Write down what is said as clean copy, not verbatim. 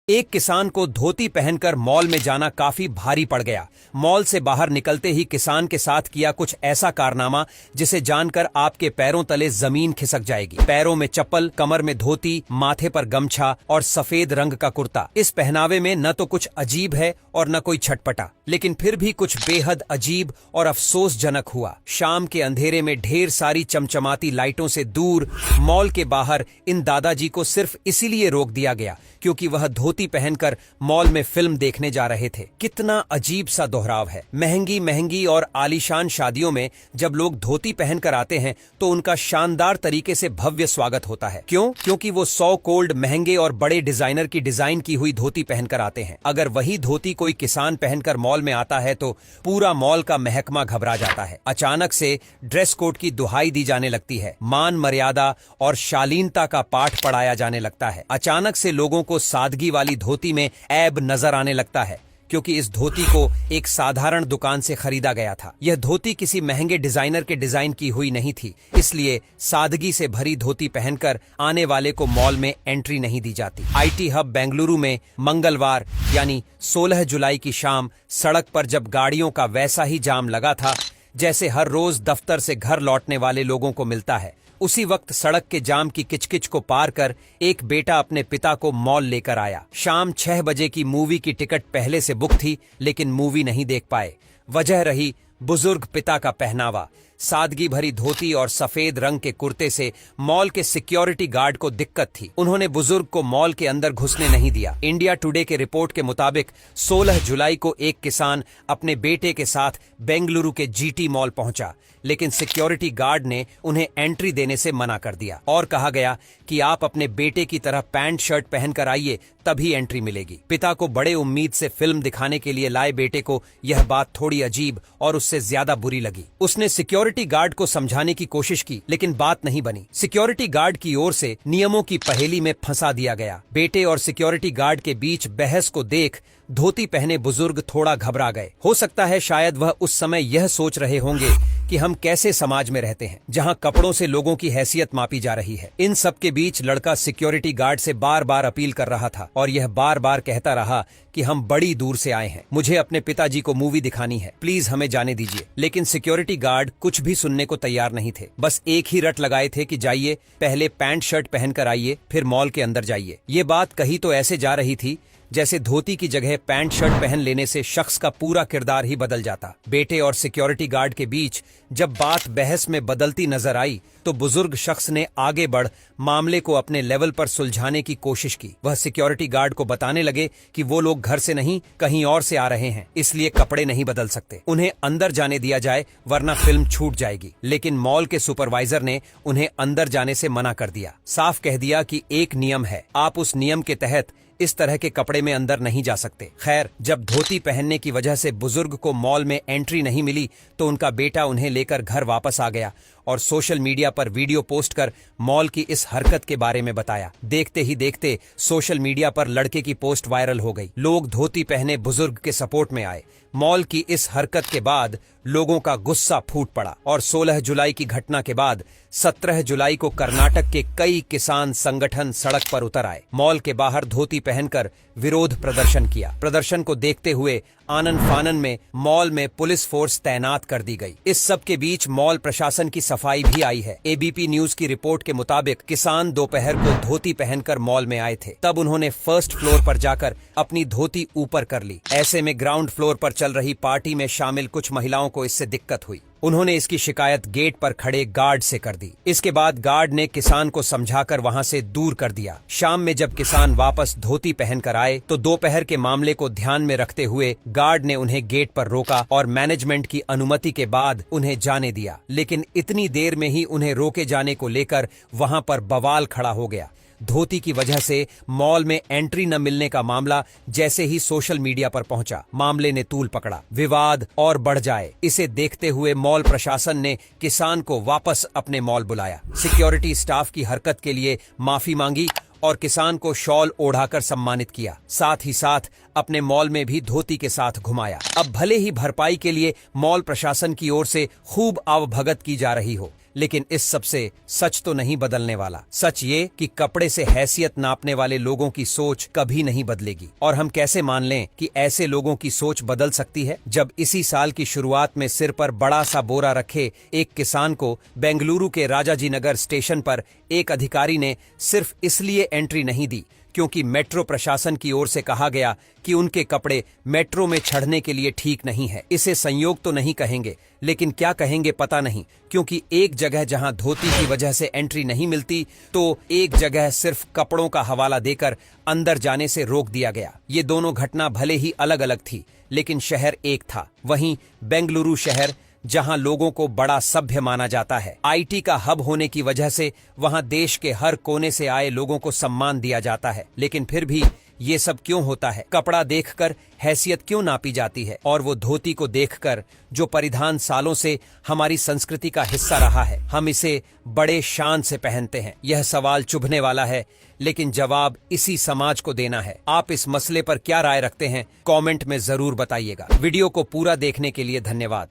एक किसान को धोती पहनकर मॉल में जाना काफी भारी पड़ गया। मॉल से बाहर निकलते ही किसान के साथ किया कुछ ऐसा कारनामा जिसे जानकर आपके पैरों तले जमीन खिसक जाएगी। पैरों में चप्पल, कमर में धोती, माथे पर गमछा और सफेद रंग का कुर्ता। इस पहनावे में न तो कुछ अजीब है और न कोई छटपटा, लेकिन फिर भी कुछ बेहद अजीब और अफसोसजनक हुआ। शाम के अंधेरे में ढेर सारी चमचमाती लाइटों से दूर मॉल के बाहर इन दादाजी को सिर्फ इसीलिए रोक दिया गया क्योंकि वह धोती पहनकर मॉल में फिल्म देखने जा रहे थे। कितना अजीब सा दोहराव है। महंगी महंगी और आलीशान शादियों में जब लोग धोती पहनकर आते हैं तो उनका शानदार तरीके से भव्य स्वागत होता है। क्यों? क्योंकि वो 100 कोल्ड महंगे और बड़े डिजाइनर की डिजाइन की हुई धोती पहनकर आते हैं। अगर वही धोती कोई किसान पहनकर मॉल में आता है तो पूरा मॉल का महकमा घबरा जाता है। अचानक से ड्रेस कोड की दुहाई दी जाने लगती है। मान मर्यादा और शालीनता का पाठ पढ़ाया जाने लगता है। अचानक से लोगों को सादगी वाली धोती में ऐब नजर आने लगता है क्योंकि इस धोती को एक साधारण दुकान से खरीदा गया था। यह धोती किसी महंगे डिजाइनर के डिजाइन की हुई नहीं थी, इसलिए सादगी से भरी धोती पहनकर आने वाले को मॉल में एंट्री नहीं दी जाती। आईटी हब बेंगलुरु में मंगलवार यानी 16 जुलाई की शाम सड़क पर जब गाड़ियों का वैसा ही जाम लगा था जैसे हर रोज दफ्तर से घर लौटने वाले लोगों को मिलता है, उसी वक्त सड़क के जाम की किचकिच को पार कर एक बेटा अपने पिता को मॉल लेकर आया। शाम 6 बजे की मूवी की टिकट पहले से बुक थी, लेकिन मूवी नहीं देख पाए। वजह रही बुजुर्ग पिता का पहनावा। सादगी भरी धोती और सफेद रंग के कुर्ते से मॉल के सिक्योरिटी गार्ड को दिक्कत थी। उन्होंने बुजुर्ग को मॉल के अंदर घुसने नहीं दिया। इंडिया टुडे के रिपोर्ट के मुताबिक 16 जुलाई को एक किसान अपने बेटे के साथ बेंगलुरु के जीटी मॉल पहुंचा, लेकिन सिक्योरिटी गार्ड ने उन्हें एंट्री देने से मना कर दिया और कहा गया कि आप अपने बेटे की तरह पैंट शर्ट पहनकर आइए, तभी एंट्री मिलेगी। पिता को बड़े उम्मीद से फिल्म दिखाने के लिए लाए बेटे को यह बात थोड़ी अजीब और उससे ज्यादा बुरी लगी। उसने सिक्योरिटी गार्ड को समझाने की कोशिश की, लेकिन बात नहीं बनी। सिक्योरिटी गार्ड की ओर से नियमों की पहेली में फंसा दिया गया। बेटे और सिक्योरिटी गार्ड के बीच बहस को देख धोती पहने बुजुर्ग थोड़ा घबरा गए। हो सकता है शायद वह उस समय यह सोच रहे होंगे कि हम कैसे समाज में रहते हैं जहां कपड़ों से लोगों की हैसियत मापी जा रही है। इन सब के बीच लड़का सिक्योरिटी गार्ड से बार बार अपील कर रहा था और यह बार बार कहता रहा कि हम बड़ी दूर से आए हैं, मुझे अपने पिताजी को मूवी दिखानी है, प्लीज हमें जाने दीजिए। लेकिन सिक्योरिटी गार्ड कुछ भी सुनने को तैयार नहीं थे। बस एक ही रट लगाए थे कि जाइए, पहले पैंट शर्ट पहनकर आइए, फिर मॉल के अंदर जाइए। ये बात कही तो ऐसे जा रही थी जैसे धोती की जगह पैंट शर्ट पहन लेने से शख्स का पूरा किरदार ही बदल जाता। बेटे और सिक्योरिटी गार्ड के बीच जब बात बहस में बदलती नजर आई तो बुजुर्ग शख्स ने आगे बढ़ मामले को अपने लेवल पर सुलझाने की कोशिश की। वह सिक्योरिटी गार्ड को बताने लगे कि वो लोग घर से नहीं कहीं और से आ रहे हैं, इसलिए कपड़े नहीं बदल सकते, उन्हें अंदर जाने दिया जाए वरना फिल्म छूट जाएगी। लेकिन मॉल के सुपरवाइजर ने उन्हें अंदर जाने से मना कर दिया। साफ कह दिया कि एक नियम है, आप उस नियम के तहत इस तरह के कपड़े में अंदर नहीं जा सकते। खैर, जब धोती पहनने की वजह से बुजुर्ग को मॉल में एंट्री नहीं मिली तो उनका बेटा उन्हें लेकर घर वापस आ गया और सोशल मीडिया पर वीडियो पोस्ट कर मॉल की इस हरकत के बारे में बताया। देखते ही देखते सोशल मीडिया पर लड़के की पोस्ट वायरल हो गई। लोग धोती पहने बुजुर्ग के सपोर्ट में आए। मॉल की इस हरकत के बाद लोगों का गुस्सा फूट पड़ा और 16 जुलाई की घटना के बाद 17 जुलाई को कर्नाटक के कई किसान संगठन सड़क पर उतर आए। मॉल के बाहर धोती पहनकर विरोध प्रदर्शन किया। प्रदर्शन को देखते हुए आनन फानन में मॉल में पुलिस फोर्स तैनात कर दी गई। इस सब के बीच मॉल प्रशासन की सफाई भी आई है। एबीपी न्यूज की रिपोर्ट के मुताबिक किसान दोपहर को धोती पहनकर मॉल में आए थे। तब उन्होंने फर्स्ट फ्लोर पर जाकर अपनी धोती ऊपर कर ली। ऐसे में ग्राउंड फ्लोर पर चल रही पार्टी में शामिल कुछ महिलाओं को इससे दिक्कत हुई। उन्होंने इसकी शिकायत गेट पर खड़े गार्ड से कर दी। इसके बाद गार्ड ने किसान को समझाकर वहां से दूर कर दिया। शाम में जब किसान वापस धोती पहनकर आए तो दोपहर के मामले को ध्यान में रखते हुए गार्ड ने उन्हें गेट पर रोका और मैनेजमेंट की अनुमति के बाद उन्हें जाने दिया। लेकिन इतनी देर में ही उन्हें रोके जाने को लेकर वहां पर बवाल खड़ा हो गया। धोती की वजह से मॉल में एंट्री न मिलने का मामला जैसे ही सोशल मीडिया पर पहुंचा, मामले ने तूल पकड़ा। विवाद और बढ़ जाए, इसे देखते हुए मॉल प्रशासन ने किसान को वापस अपने मॉल बुलाया। सिक्योरिटी स्टाफ की हरकत के लिए माफी मांगी और किसान को शॉल ओढ़ाकर सम्मानित किया। साथ ही साथ अपने मॉल में भी धोती के साथ घुमाया। अब भले ही भरपाई के लिए मॉल प्रशासन की ओर से खूब आवभगत की जा रही हो, लेकिन इस सबसे सच तो नहीं बदलने वाला। सच ये कि कपड़े से हैसियत नापने वाले लोगों की सोच कभी नहीं बदलेगी। और हम कैसे मान लें कि ऐसे लोगों की सोच बदल सकती है, जब इसी साल की शुरुआत में सिर पर बड़ा सा बोरा रखे एक किसान को बेंगलुरु के राजाजी नगर स्टेशन पर एक अधिकारी ने सिर्फ इसलिए एंट्री नहीं दी क्योंकि मेट्रो प्रशासन की ओर से कहा गया कि उनके कपड़े मेट्रो में चढ़ने के लिए ठीक नहीं है। इसे संयोग तो नहीं कहेंगे, लेकिन क्या कहेंगे पता नहीं, क्योंकि एक जगह जहां धोती की वजह से एंट्री नहीं मिलती, तो एक जगह सिर्फ कपड़ों का हवाला देकर अंदर जाने से रोक दिया गया। ये दोनों घटना भले ही अलग अलग थी, लेकिन शहर एक था। वहीं बेंगलुरु शहर, जहां लोगों को बड़ा सभ्य माना जाता है, आईटी का हब होने की वजह से वहां देश के हर कोने से आए लोगों को सम्मान दिया जाता है। लेकिन फिर भी ये सब क्यों होता है? कपड़ा देखकर हैसियत क्यों नापी जाती है, और वो धोती को देखकर जो परिधान सालों से हमारी संस्कृति का हिस्सा रहा है, हम इसे बड़े शान से पहनते हैं? यह सवाल चुभने वाला है, लेकिन जवाब इसी समाज को देना है। आप इस मसले पर क्या राय रखते हैं? कमेंट में जरूर बताइएगा। वीडियो को पूरा देखने के लिए धन्यवाद।